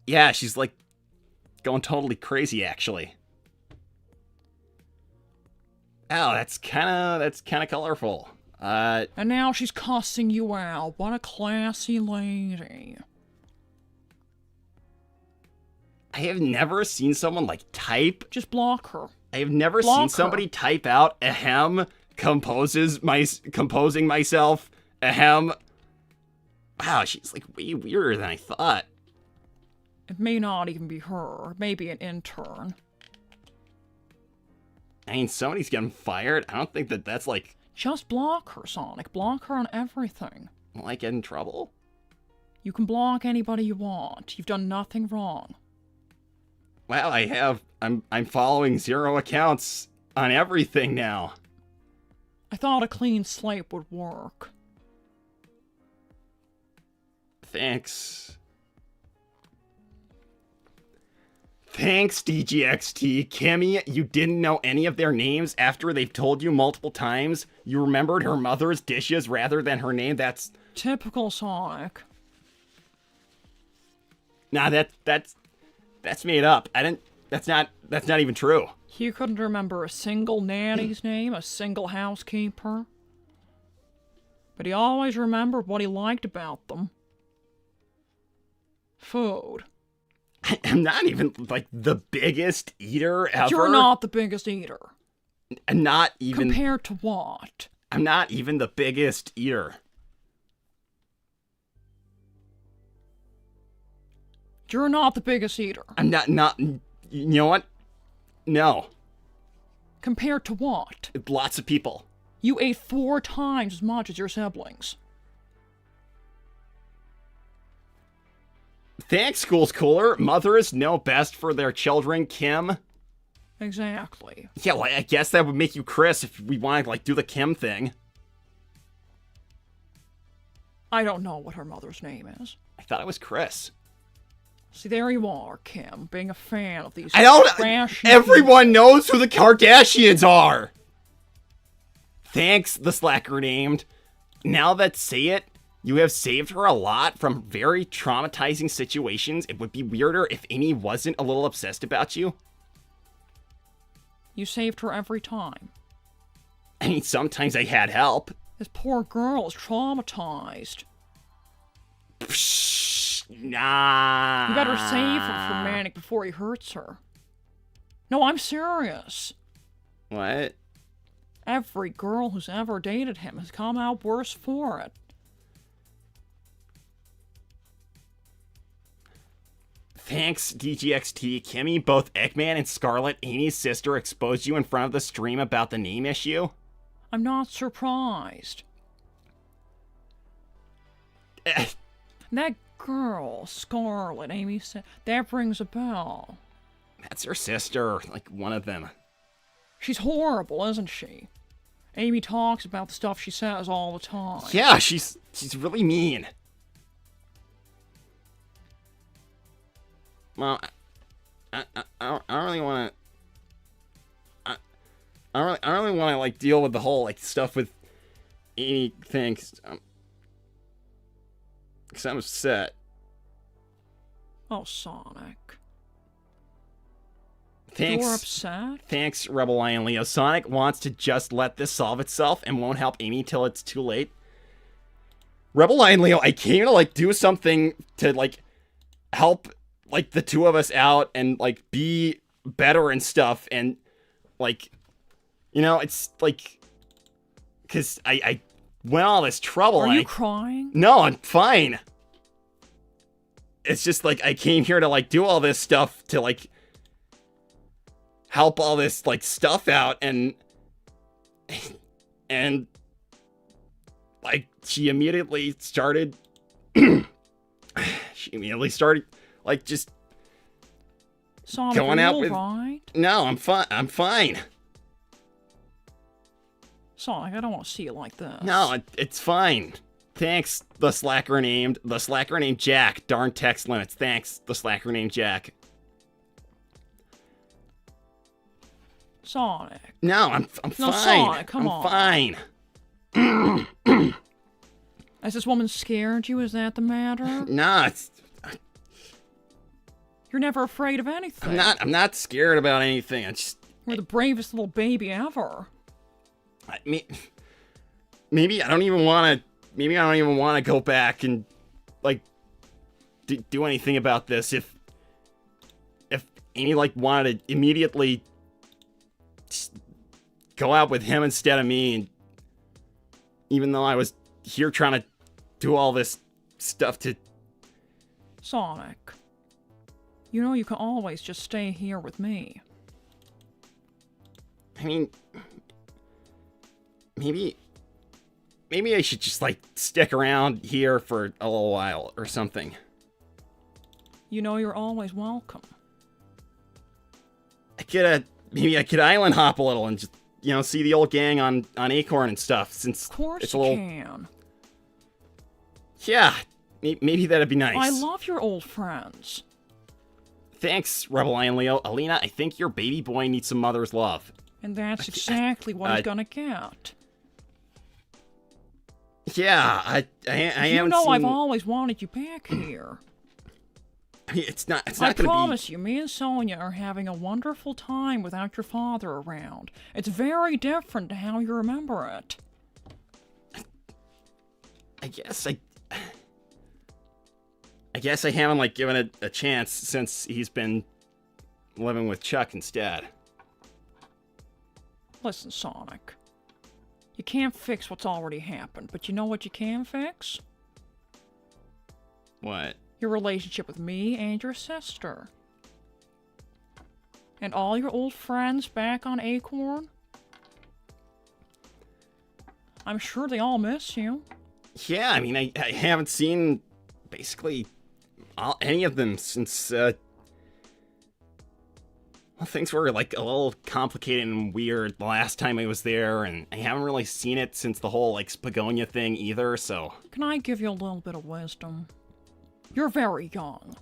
Yeah, she's like going totally crazy actually. Oh, that's kind of colorful. And now she's cussing you out. What a classy lady. I have never seen someone like type. Just block her. I have never seen somebody type out ahem composing myself ahem. Wow, she's like way weirder than I thought. It may not even be her. Maybe an intern. I mean, somebody's getting fired. I don't think that's like... Just block her, Sonic. Block her on everything. Will I get in trouble? You can block anybody you want. You've done nothing wrong. Wow, I have. I'm following 0 accounts on everything now. I thought a clean slate would work. Thanks. Thanks, DGXT. Kimmy, you didn't know any of their names after they've told you multiple times. You remembered her mother's dishes rather than her name. That's... Typical Sonic. Nah, that's made up. That's not even true. You couldn't remember a single nanny's name, a single housekeeper. But he always remembered what he liked about them. Food. I'm not even, like, the biggest eater ever. You're not the biggest eater. I'm not even... Compared to what? I'm not even the biggest eater. You're not the biggest eater. I'm not... You know what? No. Compared to what? Lots of people. You ate 4 times as much as your siblings. Thanks, school's cooler. Mothers know best for their children, Kim. Exactly. Yeah, well, I guess that would make you Chris if we wanted to, like, do the Kim thing. I don't know what her mother's name is. I thought it was Chris. See, there you are, Kim, being a fan of these I don't... trashy Everyone knows who the Kardashians are! Thanks, the slacker named. Now that say it, you have saved her a lot from very traumatizing situations. It would be weirder if Amy wasn't a little obsessed about you. You saved her every time. I mean, sometimes I had help. This poor girl is traumatized. Psst, nah. You better save her from Manic before he hurts her. No, I'm serious. What? Every girl who's ever dated him has come out worse for it. Thanks, DGXT. Kimmy, both Eggman and Scarlet, Amy's sister, exposed you in front of the stream about the name issue. I'm not surprised. That girl, Scarlet, Amy said, that rings a bell. That's her sister, like one of them. She's horrible, isn't she? Amy talks about the stuff she says all the time. Yeah, she's really mean. Well, I don't really want to. I don't really want to like deal with the whole like stuff with anything. Cause I'm upset. Oh, Sonic. Thanks. You're upset? Thanks, Rebel Lion Leo. Sonic wants to just let this solve itself and won't help Amy till it's too late. Rebel Lion Leo, I came to like do something to like help like the two of us out and like be better and stuff, and like, you know, it's like, cause I went all this trouble. Are you crying? No, I'm fine. It's just like I came here to like do all this stuff to like help all this like stuff out, and like she immediately started like just Sonic, going out with right? No, I'm fine. Sonic, I don't want to see you like this. No, it's fine. Thanks, the slacker named Jack. Darn text limits. Thanks, the slacker named Jack. Sonic. No, I'm fine. No, Sonic, come on. Fine. Has this woman scared you? Is that the matter? No, You're never afraid of anything. I'm not scared about anything. You're the bravest little baby ever. Maybe I don't even want to go back and like do anything about this. If Amy like wanted to immediately go out with him instead of me, and even though I was here trying to do all this stuff to Sonic, you know you can always just stay here with me. I mean, maybe I should just like stick around here for a little while or something. You know you're always welcome. Maybe I could island hop a little and just, you know, see the old gang on Acorn and stuff, since Of course it's you a little... can. Yeah, maybe that'd be nice. I love your old friends. Thanks, Rebel Lion Leo. Aleena, I think your baby boy needs some mother's love. And that's exactly what he's gonna get. Yeah, I haven't You know seen... I've always wanted you back here. I mean, it's not I gonna promise you, me and Sonia are having a wonderful time without your father around. It's very different to how you remember it. I guess I haven't like given it a chance since he's been living with Chuck instead. Listen, Sonic. You can't fix what's already happened, but you know what you can fix? What? Your relationship with me and your sister. And all your old friends back on Acorn. I'm sure they all miss you. Yeah, I mean, I haven't seen basically any of them since, well, things were, like, a little complicated and weird the last time I was there, and I haven't really seen it since the whole, like, Spagonia thing either, so... Can I give you a little bit of wisdom? You're very young.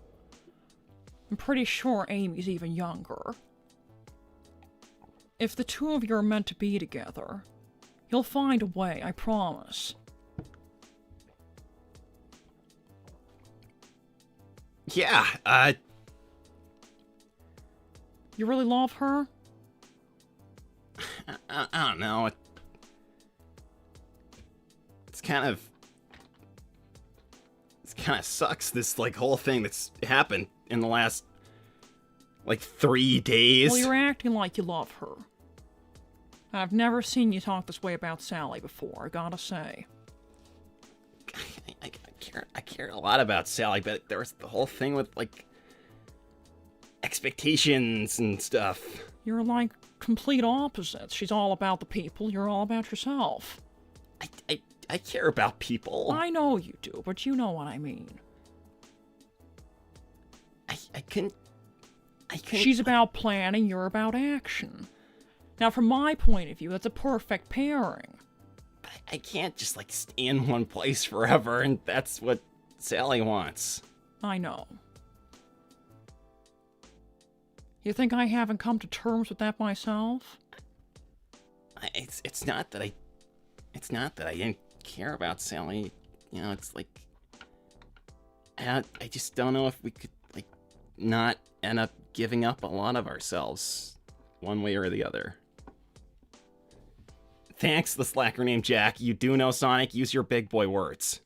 I'm pretty sure Amy's even younger. If the two of you are meant to be together, you'll find a way, I promise. Yeah, You really love her? I don't know. It's kind of sucks, this, like, whole thing that's happened in the last, like, 3 days. Well, you're acting like you love her. I've never seen you talk this way about Sally before, I gotta say. I care a lot about Sally, but there was the whole thing with, like, expectations and stuff. You're like complete opposites. She's all about the people, you're all about yourself. I care about people. I know you do, but you know what I mean. I couldn't... She's about planning, you're about action. Now, from my point of view, that's a perfect pairing. I can't just, like, stay in one place forever, and that's what Sally wants. I know. You think I haven't come to terms with that myself? It's not that I didn't care about Sally. You know, it's like... I just don't know if we could, like, not end up giving up a lot of ourselves, one way or the other. Thanks, the slacker named Jack. You do know, Sonic. Use your big boy words.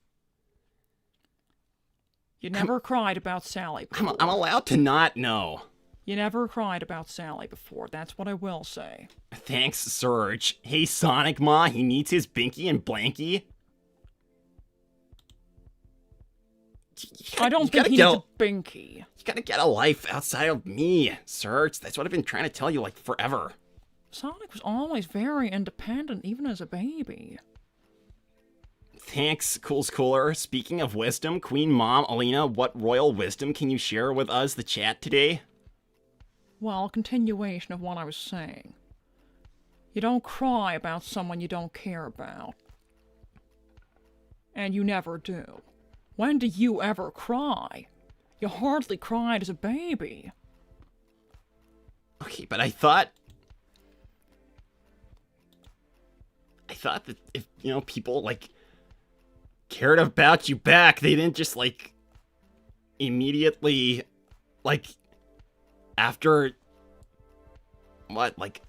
You never cried about Sally before. I'm allowed to not know. You never cried about Sally before, that's what I will say. Thanks, Surge. Hey, Sonic Ma, he needs his Binky and Blanky. I don't think he needs a binky. You gotta get a life outside of me, Surge. That's what I've been trying to tell you, like, forever. Sonic was always very independent, even as a baby. Thanks, Cool's Cooler. Speaking of wisdom, Queen Mom, Aleena, what royal wisdom can you share with us, the chat, today? Well, a continuation of what I was saying. You don't cry about someone you don't care about. And you never do. When do you ever cry? You hardly cried as a baby. Okay, but I thought that if, you know, people, like, cared about you back, they didn't just, like, immediately, like, after, what, like,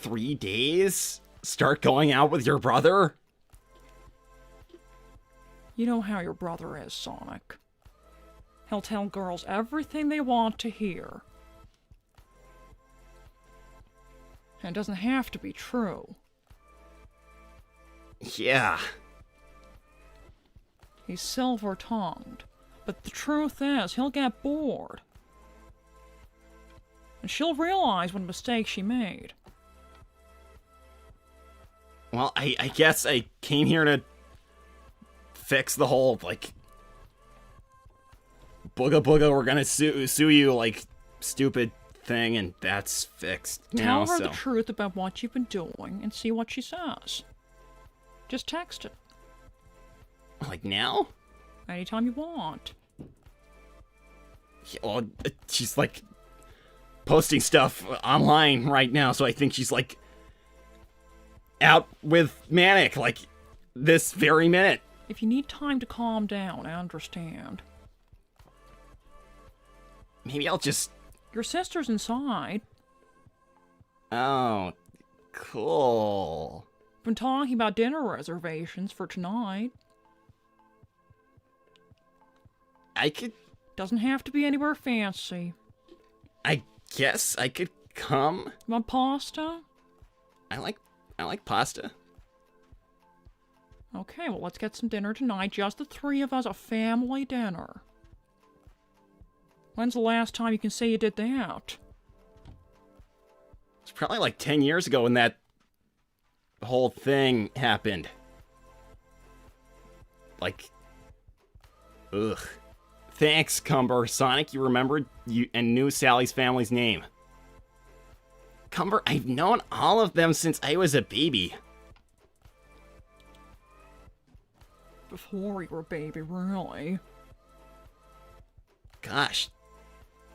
3 days, start going out with your brother? You know how your brother is, Sonic. He'll tell girls everything they want to hear. And it doesn't have to be true. Yeah. He's silver-tongued. But the truth is, he'll get bored. And she'll realize what a mistake she made. Well, I guess I came here to fix the whole, like, booga booga, we're gonna sue you, like, stupid thing, and that's fixed now, Tell her so. the truth about what you've been doing and see what she says. Just text it. Like, now? Anytime you want. Yeah, well, she's, like, posting stuff online right now, so I think she's, like, out with Manic, like, this very minute. If you need time to calm down, I understand. Maybe I'll just... Your sister's inside. Oh, cool. Been talking about dinner reservations for tonight. I could... Doesn't have to be anywhere fancy. I guess I could come. You want pasta? I like pasta. Okay, well, let's get some dinner tonight. Just the three of us, a family dinner. When's the last time you can say you did that? It's probably like 10 years ago when that whole thing happened. Like, ugh. Thanks, Cumber. Sonic, you remembered you and knew Sally's family's name. Cumber, I've known all of them since I was a baby. Before you were a baby, really. Gosh,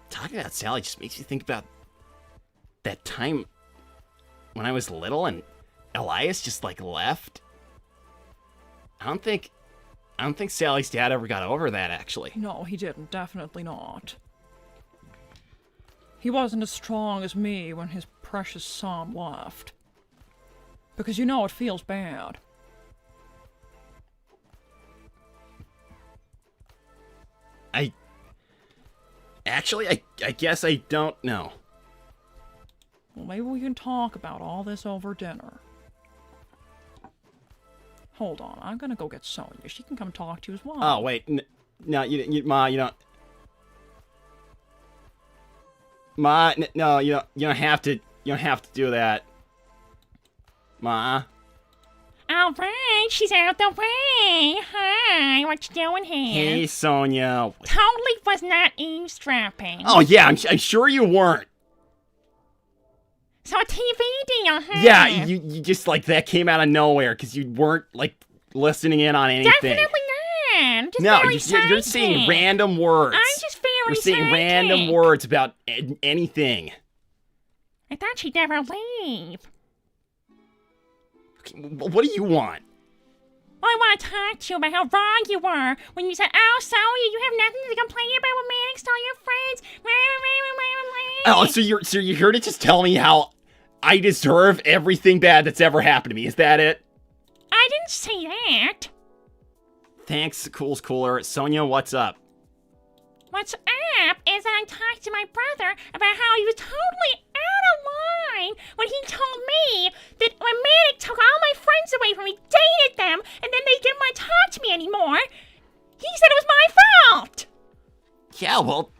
talking about Sally just makes me think about that time when I was little and Elias just like left. I don't think Sally's dad ever got over that, actually. No, he didn't. Definitely not. He wasn't as strong as me when his precious son left. Because you know it feels bad. I guess I don't know. Well, maybe we can talk about all this over dinner. Hold on, I'm gonna go get Sonia. She can come talk to you as well. Oh, wait. No, Ma, you don't... Ma, no, you don't have to do that. Ma. All right, she's out the way. Hi, what you doing here? Hey, Sonia. Totally was not eavesdropping. Oh, yeah, I'm sure you weren't. So a TV deal, huh? Yeah, you just, like, that came out of nowhere because you weren't, like, listening in on anything. Definitely not. I'm just No, very you're saying psychic. random words. I'm just very You're saying psychic. random words about anything. I thought she'd never leave. Okay, what do you want? I want to talk to you about how wrong you were when you said, "Oh, Sonia, you have nothing to complain about with Manic, all your friends." Oh, so you're here to just tell me how I deserve everything bad that's ever happened to me. Is that it? I didn't say that. Thanks, Cool's Cooler. Sonia, what's up? What's up is that I talked to my brother about how he was totally out of line when he told me that when Manic took all my friends away from me, dated them, and then they didn't want to talk to me anymore, he said it was my fault. Yeah, well,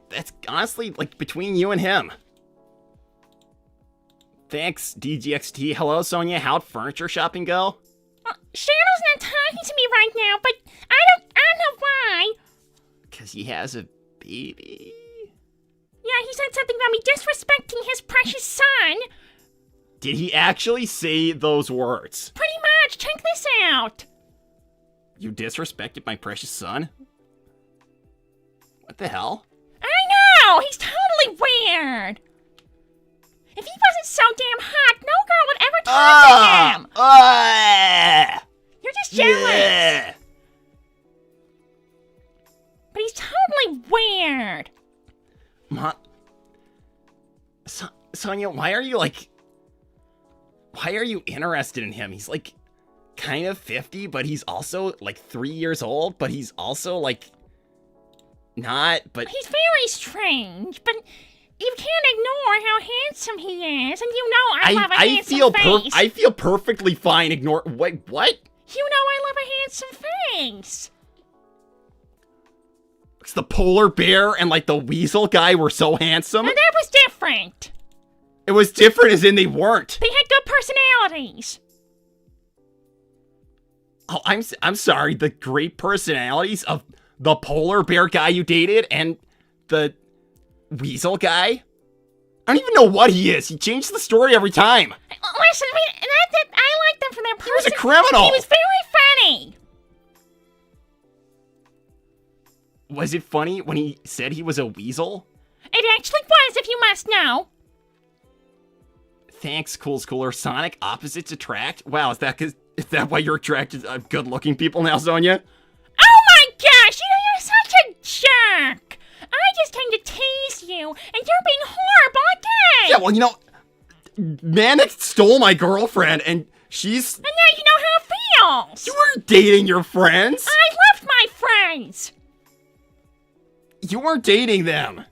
that's honestly, like, between you and him. Thanks, DGXT. Hello, Sonia. How'd furniture shopping go? Shadow's not talking to me right now, but I don't know why. Because he has a baby. Yeah, he said something about me disrespecting his precious son. Did he actually say those words? Pretty much. Check this out. You disrespected my precious son? What the hell? I know. He's totally weird. If he wasn't so damn hot, no girl would ever talk to him. You're just jealous. Yeah. But he's totally weird. Sonia, why are you interested in him? He's like kind of 50, but he's also like 3 years old, but he's also like not, but He's very strange, but you can't ignore how handsome he is, and you know I love a handsome face. I feel perfectly fine wait, what? You know I love a handsome face. It's the polar bear and like the weasel guy were so handsome. And that was different. It was different as in they weren't. They had good personalities. Oh, I'm sorry. The great personalities of the polar bear guy you dated and the weasel guy? I don't even know what he is. He changed the story every time. Listen, I like them for their person. He was a criminal. He was very funny. Was it funny when he said he was a weasel? It actually was, if you must know. Thanks, Cool's Cooler. Sonic, opposites attract? Wow, is that why you're attracted to good-looking people now, Sonia? Oh my gosh, you're such a jerk. I just came to tease you, and you're being horrible again. Yeah, well, Manic stole my girlfriend, and she's... And now you know how it feels. You weren't dating your friends. I left my friends. You weren't dating them.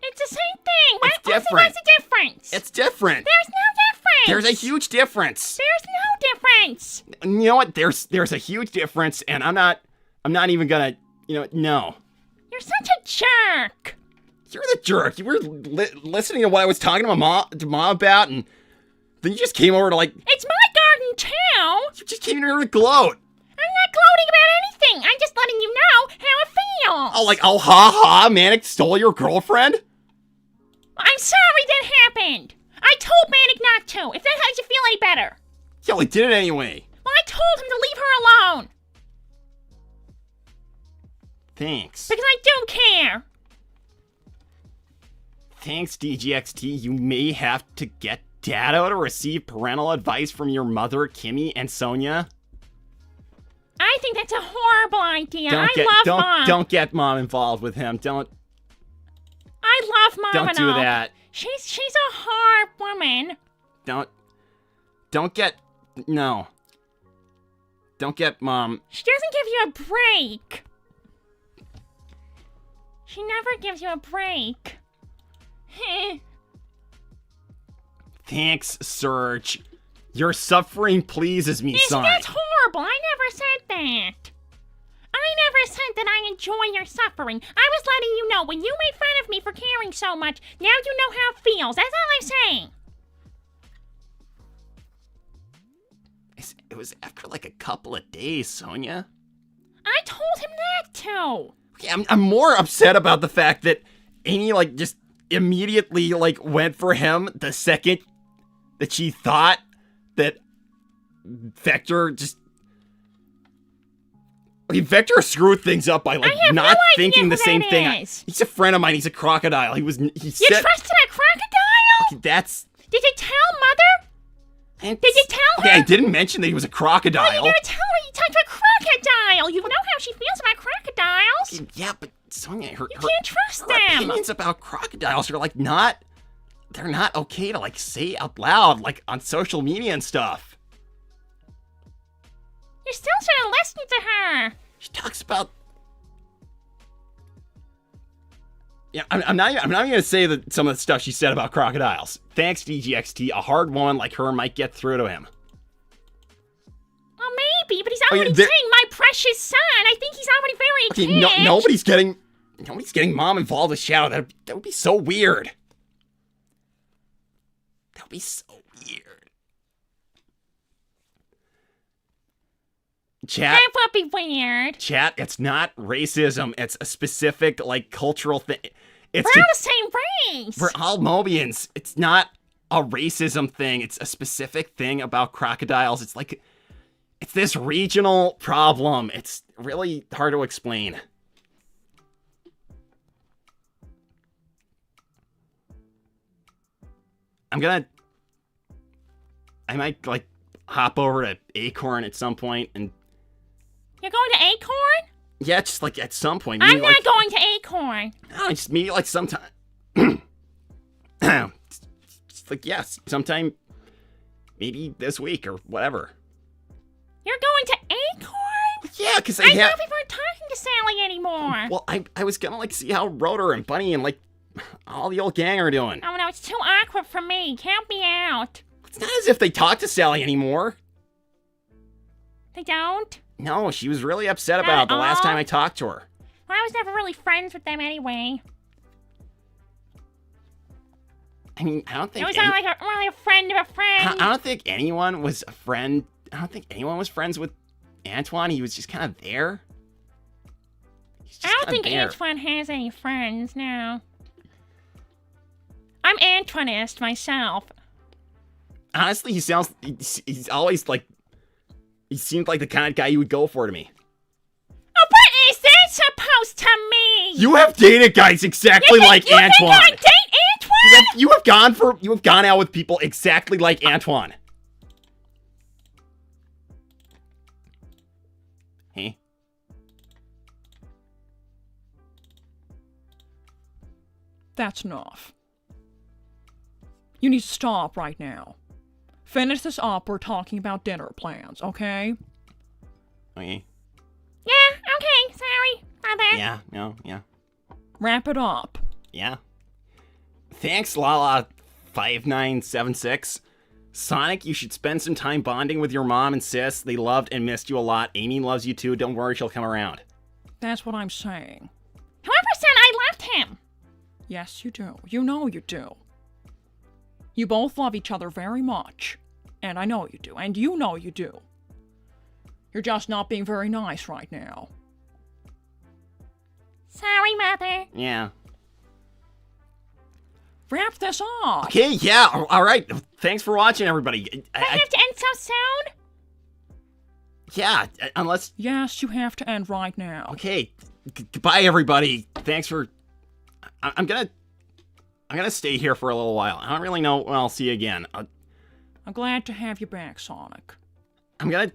It's the same thing. It's different. What's the difference? It's different. There's no difference. There's a huge difference. There's no difference. You know what? There's a huge difference, and I'm not even gonna, no. You're such a jerk. You're the jerk. You were listening to what I was talking to mom about, and then you just came over to It's my garden too. you just came here to gloat. I'm not gloating about anything. I'm just letting you know how it feels. else. Oh, like, oh, ha ha, Manic stole your girlfriend? I'm sorry that happened. I told Manic not to, if that makes you feel any better. Yeah, well, he did it anyway. Well, I told him to leave her alone. Thanks. Because I do care. Thanks, DGXT. You may have to get data to receive parental advice from your mother, Kimmy, and Sonia. I think that's a horrible idea. I love Mom. Don't get Mom involved with him. Don't I love Mom and do all. that. She's a hard woman. Don't get Mom. She doesn't give you a break. She never gives you a break. Thanks, Serge. Your suffering pleases me, Yes, son. that's horrible. I never said that. I never said that I enjoy your suffering. I was letting you know when you made fun of me for caring so much, now you know how it feels. That's all I'm saying. It was after like a couple of days, Sonia. I told him that too. Okay, I'm more upset about the fact that Amy, like, just immediately, like, went for him the second that she thought that Vector just... Okay, Vector screwed things up by, like, not no idea thinking who the same that thing. is. He's a friend of mine. He's a crocodile. He said... You trusted a crocodile? That's... Did you tell Mother? Did you tell her? Okay, I didn't mention that he was a crocodile. Oh, you gotta tell her you talked to a crocodile. You know how she feels about crocodiles. Yeah, but Sonia, You can't trust her them. opinions about crocodiles are, like, they're not okay to, like, say out loud, like, on social media and stuff. You still should have listened to her. She talks about... Yeah, I'm not even gonna say that some of the stuff she said about crocodiles. Thanks, DGXT. A hard woman like her might get through to him. Well, maybe, but he's yeah, already saying my precious son. I think he's already very attached. Okay, nobody's getting Mom involved with Shadow. That would be so weird. That would be so weird. Chat. That would be weird. Chat, it's not racism. It's a specific, like, cultural thing. We're all the same race. We're all Mobians. It's not a racism thing. It's a specific thing about crocodiles. It's like, it's this regional problem. It's really hard to explain. I might, like, hop over to Acorn at some point and... You're going to Acorn? Yeah, just, like, at some point. I'm maybe, not like, going to Acorn. No, just maybe, like, sometime. Just, like, yes, sometime, maybe this week or whatever. You're going to Acorn? Yeah, because I thought we weren't talking to Sally anymore. Well, I was gonna, like, see how Rotor and Bunny and, like, all the old gang are doing. Oh, no, it's too awkward for me. Count me out. It's not as if they talk to Sally anymore. They don't? No, she was really upset about it the last time I talked to her. Well, I was never really friends with them anyway. I mean, I don't think... It was not like really a friend of a friend. I don't think anyone was a friend... I don't think anyone was friends with Antoine. He was just kind of there. I don't think Antoine has any friends, no. I'm Antoinist myself. Honestly, he's always, like... He seemed like the kind of guy you would go for to me. Oh, what is that supposed to mean? You have dated guys exactly like you Antoine. Think I date Antoine? You have gone out with people exactly like Antoine. Hey. That's enough. You need to stop right now. Finish this up. We're talking about dinner plans, okay? Okay. Yeah, okay, sorry, Mother. Yeah, no, yeah. Wrap it up. Yeah. Thanks, Lala5976. Sonic, you should spend some time bonding with your mom and sis. They loved and missed you a lot. Amy loves you too. Don't worry, she'll come around. That's what I'm saying. Whoever said I loved him? Yes, you do. You know you do. You both love each other very much. And I know you do. And you know you do. You're just not being very nice right now. Sorry, Mother. Yeah. Wrap this up. Okay, yeah, all right. Thanks for watching, everybody. Do I have to end so soon? Yeah, unless... Yes, you have to end right now. Okay, goodbye, everybody. Thanks for... I'm gonna stay here for a little while. I don't really know when I'll see you again. I'm glad to have you back, Sonic. I'm gonna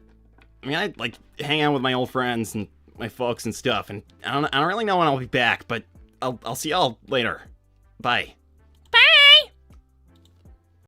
like hang out with my old friends and my folks and stuff. And I don't really know when I'll be back, but I'll see y'all later. Bye.